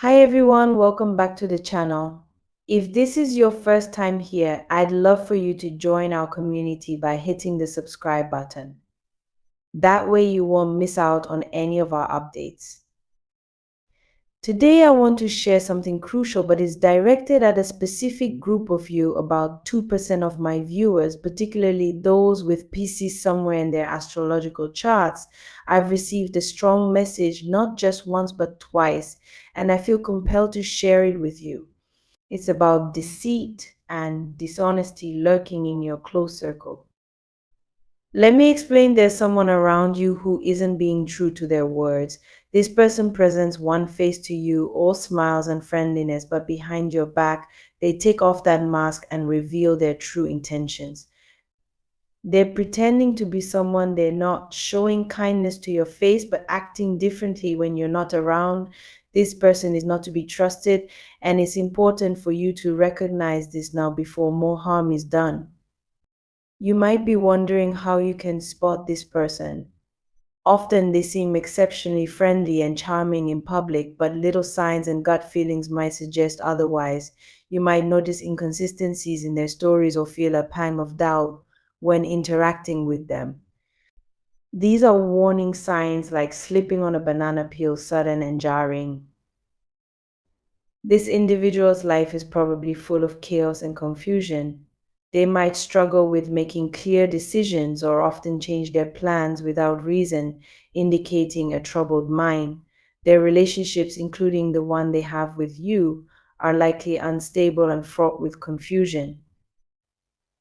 Hi everyone, welcome back to the channel. If this is your first time here, I'd love for you to join our community by hitting the subscribe button. That way you won't miss out on any of our updates. Today I want to share something crucial, but it's directed at a specific group of you, about 2% of my viewers, particularly those with PCs somewhere in their astrological charts. I've received a strong message not just once but twice, and I feel compelled to share it with you. It's about deceit and dishonesty lurking in your close circle. Let me explain. There's someone around you who isn't being true to their words. This person presents one face to you, all smiles and friendliness, but behind your back, they take off that mask and reveal their true intentions. They're pretending to be someone they're not, showing kindness to your face, but acting differently when you're not around. This person is not to be trusted, and it's important for you to recognize this now before more harm is done. You might be wondering how you can spot this person. Often they seem exceptionally friendly and charming in public, but little signs and gut feelings might suggest otherwise. You might notice inconsistencies in their stories or feel a pang of doubt when interacting with them. These are warning signs like slipping on a banana peel, sudden and jarring. This individual's life is probably full of chaos and confusion. They might struggle with making clear decisions or often change their plans without reason, indicating a troubled mind. Their relationships, including the one they have with you, are likely unstable and fraught with confusion.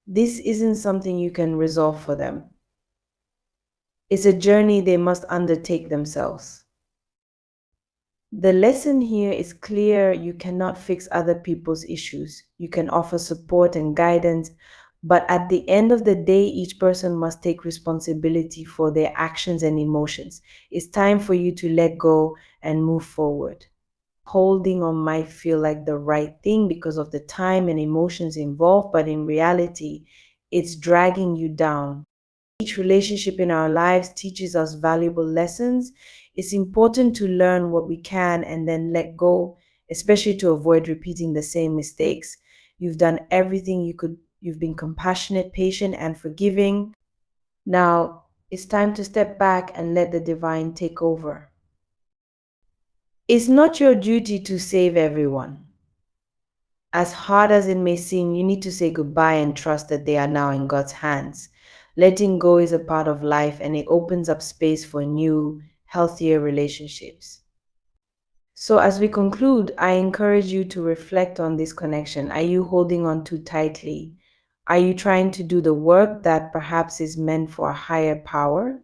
This isn't something you can resolve for them. It's a journey they must undertake themselves. The lesson here is clear. You cannot fix other people's issues. You can offer support and guidance, but at the end of the day, each person must take responsibility for their actions and emotions. It's time for you to let go and move forward. Holding on might feel like the right thing because of the time and emotions involved, but in reality, it's dragging you down. Each relationship in our lives teaches us valuable lessons. It's important to learn what we can and then let go, especially to avoid repeating the same mistakes. You've done everything you could. You've been compassionate, patient, and forgiving. Now it's time to step back and let the divine take over. It's not your duty to save everyone. As hard as it may seem, you need to say goodbye and trust that they are now in God's hands. Letting go is a part of life, and it opens up space for new, healthier relationships. So, as we conclude, I encourage you to reflect on this connection. Are you holding on too tightly? Are you trying to do the work that perhaps is meant for a higher power?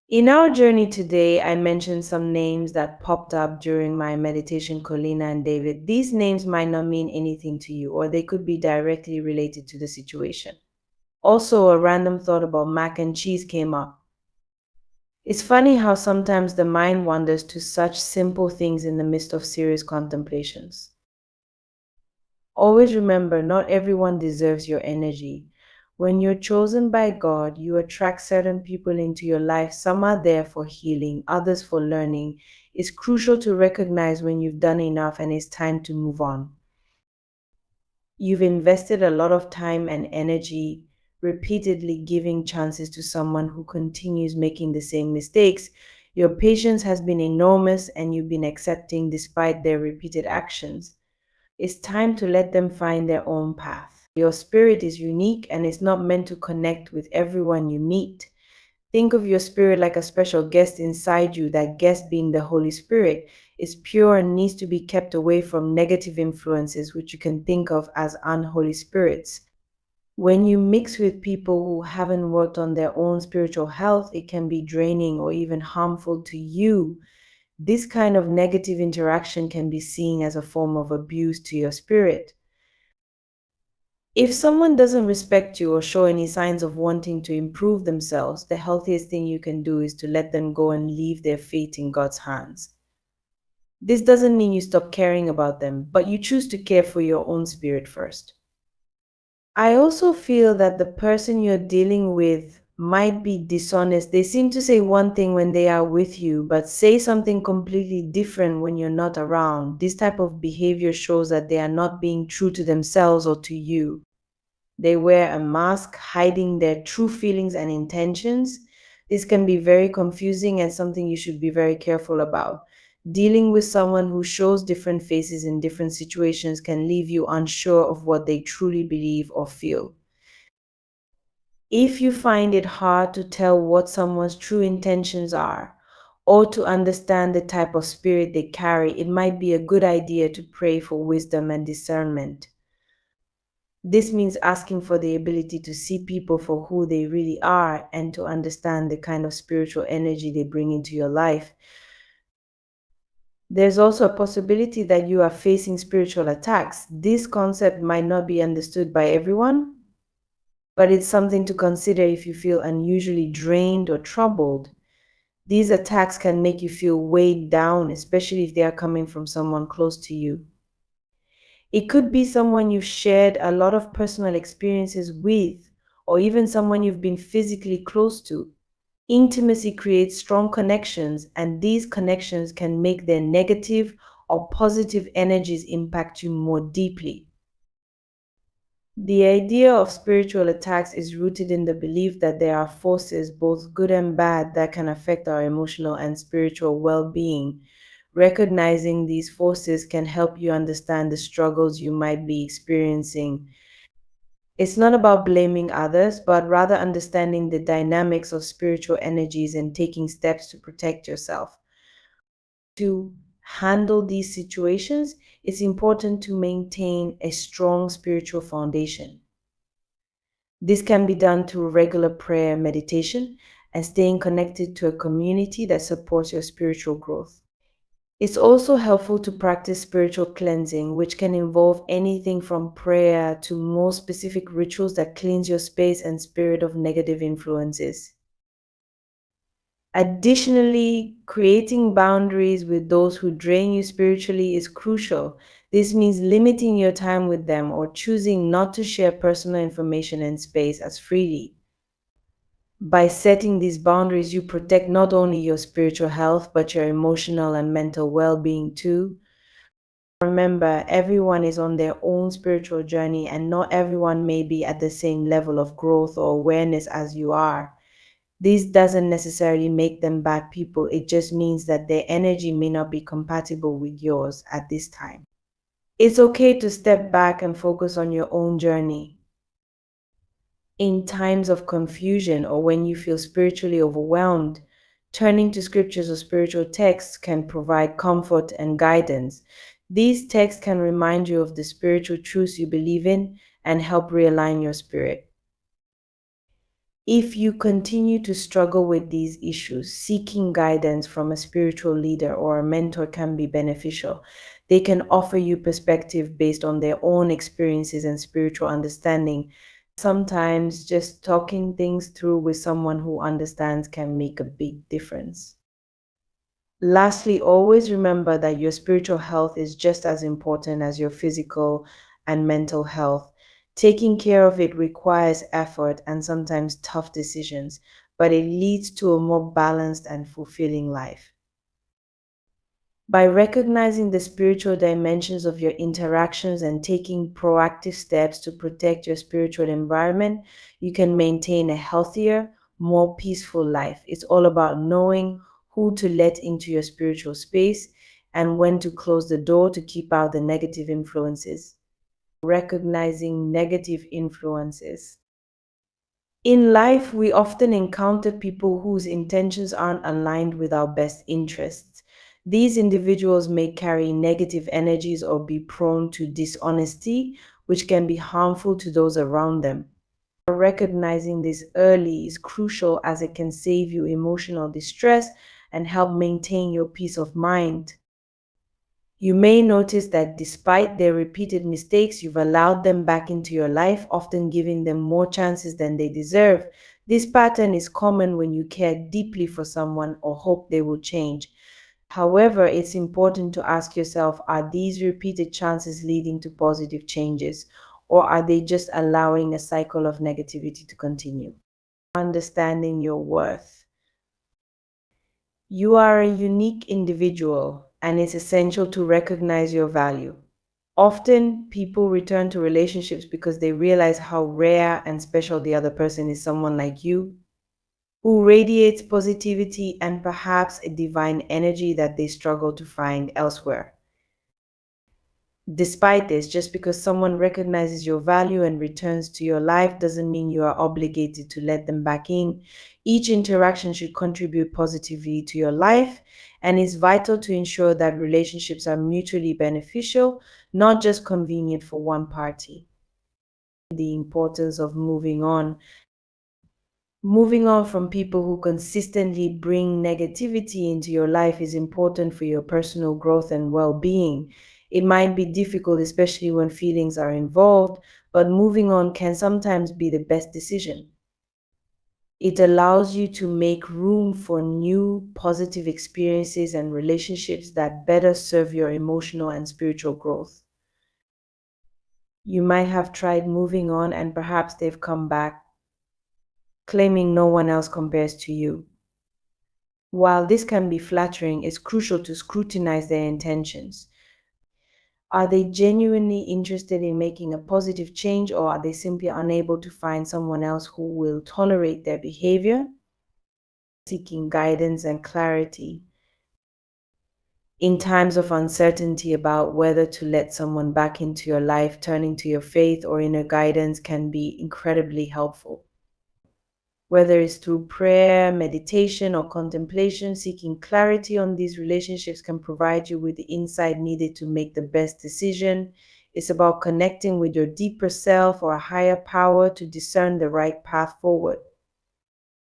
In our journey today, I mentioned some names that popped up during my meditation, Colina and David. These names might not mean anything to you, or they could be directly related to the situation. Also, a random thought about mac and cheese came up. It's funny how sometimes the mind wanders to such simple things in the midst of serious contemplations. Always remember, not everyone deserves your energy. When you're chosen by God, you attract certain people into your life. Some are there for healing, others for learning. It's crucial to recognize when you've done enough and it's time to move on. You've invested a lot of time and energy repeatedly giving chances to someone who continues making the same mistakes. Your patience has been enormous and you've been accepting despite their repeated actions. It's time to let them find their own path. Your spirit is unique and it's not meant to connect with everyone you meet. Think of your spirit like a special guest inside you, that guest being the Holy Spirit. Is pure and needs to be kept away from negative influences, which you can think of as unholy spirits. When you mix with people who haven't worked on their own spiritual health, it can be draining or even harmful to you. This kind of negative interaction can be seen as a form of abuse to your spirit. If someone doesn't respect you or show any signs of wanting to improve themselves, the healthiest thing you can do is to let them go and leave their fate in God's hands. This doesn't mean you stop caring about them, but you choose to care for your own spirit first. I also feel that the person you're dealing with might be dishonest. They seem to say one thing when they are with you, but say something completely different when you're not around. This type of behavior shows that they are not being true to themselves or to you. They wear a mask, hiding their true feelings and intentions. This can be very confusing and something you should be very careful about. Dealing with someone who shows different faces in different situations can leave you unsure of what they truly believe or feel. If you find it hard to tell what someone's true intentions are, or to understand the type of spirit they carry, it might be a good idea to pray for wisdom and discernment. This means asking for the ability to see people for who they really are and to understand the kind of spiritual energy they bring into your life. There's also a possibility that you are facing spiritual attacks. This concept might not be understood by everyone, but it's something to consider if you feel unusually drained or troubled. These attacks can make you feel weighed down, especially if they are coming from someone close to you. It could be someone you've shared a lot of personal experiences with, or even someone you've been physically close to. Intimacy creates strong connections, and these connections can make their negative or positive energies impact you more deeply. The idea of spiritual attacks is rooted in the belief that there are forces, both good and bad, that can affect our emotional and spiritual well being. Recognizing these forces can help you understand the struggles you might be experiencing. It's not about blaming others, but rather understanding the dynamics of spiritual energies and taking steps to protect yourself. To handle these situations, it's important to maintain a strong spiritual foundation. This can be done through regular prayer and meditation and staying connected to a community that supports your spiritual growth. It's also helpful to practice spiritual cleansing, which can involve anything from prayer to more specific rituals that cleanse your space and spirit of negative influences. Additionally, creating boundaries with those who drain you spiritually is crucial. This means limiting your time with them or choosing not to share personal information and space as freely. By setting these boundaries, you protect not only your spiritual health, but your emotional and mental well being too. Remember, everyone is on their own spiritual journey, and not everyone may be at the same level of growth or awareness as you are. This doesn't necessarily make them bad people, it just means that their energy may not be compatible with yours at this time. It's okay to step back and focus on your own journey. In times of confusion or when you feel spiritually overwhelmed, turning to scriptures or spiritual texts can provide comfort and guidance. These texts can remind you of the spiritual truths you believe in and help realign your spirit. If you continue to struggle with these issues, seeking guidance from a spiritual leader or a mentor can be beneficial. They can offer you perspective based on their own experiences and spiritual understanding. Sometimes just talking things through with someone who understands can make a big difference. Lastly, always remember that your spiritual health is just as important as your physical and mental health. Taking care of it requires effort and sometimes tough decisions, but it leads to a more balanced and fulfilling life. By recognizing the spiritual dimensions of your interactions and taking proactive steps to protect your spiritual environment, you can maintain a healthier, more peaceful life. It's all about knowing who to let into your spiritual space and when to close the door to keep out the negative influences. Recognizing negative influences. In life, we often encounter people whose intentions aren't aligned with our best interests. These individuals may carry negative energies or be prone to dishonesty, which can be harmful to those around them. Recognizing this early is crucial as it can save you emotional distress and help maintain your peace of mind. You may notice that despite their repeated mistakes, you've allowed them back into your life, often giving them more chances than they deserve. This pattern is common when you care deeply for someone or hope they will change. However, it's important to ask yourself, are these repeated chances leading to positive changes, or are they just allowing a cycle of negativity to continue? Understanding your worth. You are a unique individual, and it's essential to recognize your value. Often, people return to relationships because they realize how rare and special the other person is, someone like you, who radiates positivity and perhaps a divine energy that they struggle to find elsewhere. Despite this, just because someone recognizes your value and returns to your life doesn't mean you are obligated to let them back in. Each interaction should contribute positively to your life, and it's vital to ensure that relationships are mutually beneficial, not just convenient for one party. The importance of moving on. Moving on from people who consistently bring negativity into your life is important for your personal growth and well being. It might be difficult, especially when feelings are involved, but moving on can sometimes be the best decision. It allows you to make room for new positive experiences and relationships that better serve your emotional and spiritual growth. You might have tried moving on and perhaps they've come back claiming no one else compares to you. While this can be flattering, it's crucial to scrutinize their intentions. Are they genuinely interested in making a positive change, or are they simply unable to find someone else who will tolerate their behavior? Seeking guidance and clarity. In times of uncertainty about whether to let someone back into your life, turning to your faith or inner guidance can be incredibly helpful. Whether it's through prayer, meditation, or contemplation, seeking clarity on these relationships can provide you with the insight needed to make the best decision. It's about connecting with your deeper self or a higher power to discern the right path forward.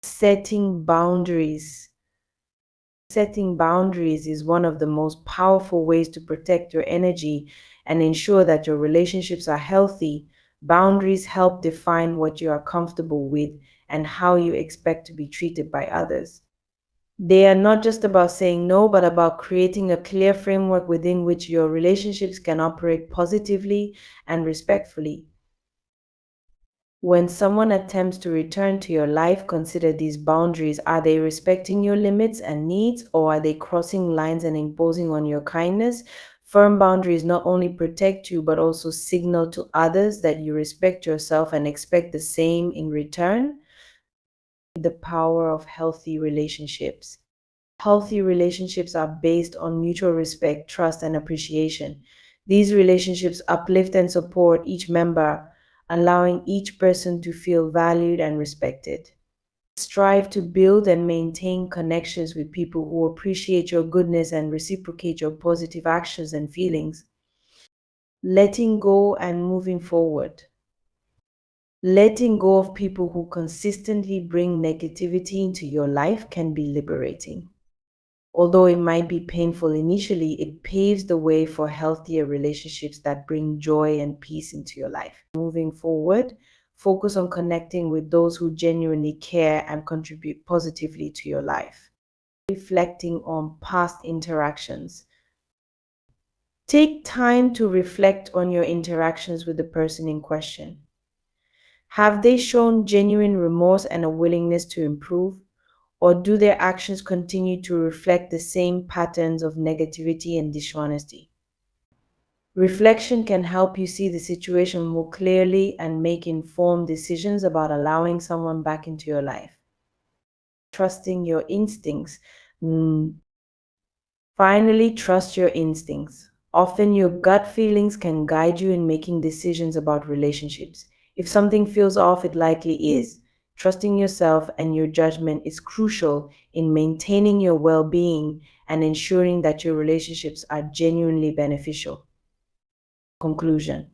Setting boundaries. Setting boundaries is one of the most powerful ways to protect your energy and ensure that your relationships are healthy. Boundaries help define what you are comfortable with and how you expect to be treated by others. They are not just about saying no, but about creating a clear framework within which your relationships can operate positively and respectfully. When someone attempts to return to your life, consider these boundaries. Are they respecting your limits and needs, or are they crossing lines and imposing on your kindness? Firm boundaries not only protect you, but also signal to others that you respect yourself and expect the same in return. The power of healthy relationships. Healthy relationships are based on mutual respect, trust, and appreciation. These relationships uplift and support each member, allowing each person to feel valued and respected. Strive to build and maintain connections with people who appreciate your goodness and reciprocate your positive actions and feelings. Letting go and moving forward. Letting go of people who consistently bring negativity into your life can be liberating. Although it might be painful initially, it paves the way for healthier relationships that bring joy and peace into your life. Moving forward, focus on connecting with those who genuinely care and contribute positively to your life. Reflecting on past interactions. Take time to reflect on your interactions with the person in question. Have they shown genuine remorse and a willingness to improve? Or do their actions continue to reflect the same patterns of negativity and dishonesty? Reflection can help you see the situation more clearly and make informed decisions about allowing someone back into your life. Trusting your instincts. Mm, Finally, trust your instincts. Often, your gut feelings can guide you in making decisions about relationships. If something feels off, it likely is. Trusting yourself and your judgment is crucial in maintaining your well being and ensuring that your relationships are genuinely beneficial. Conclusion.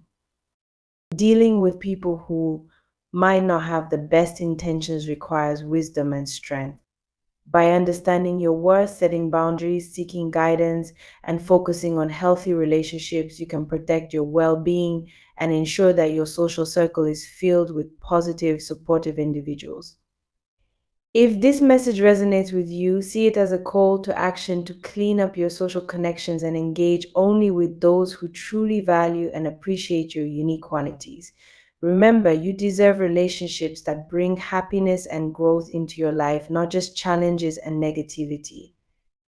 Dealing with people who might not have the best intentions requires wisdom and strength. By understanding your worth, setting boundaries, seeking guidance, and focusing on healthy relationships, you can protect your well being and ensure that your social circle is filled with positive, supportive individuals. If this message resonates with you, see it as a call to action to clean up your social connections and engage only with those who truly value and appreciate your unique qualities. Remember, you deserve relationships that bring happiness and growth into your life, not just challenges and negativity.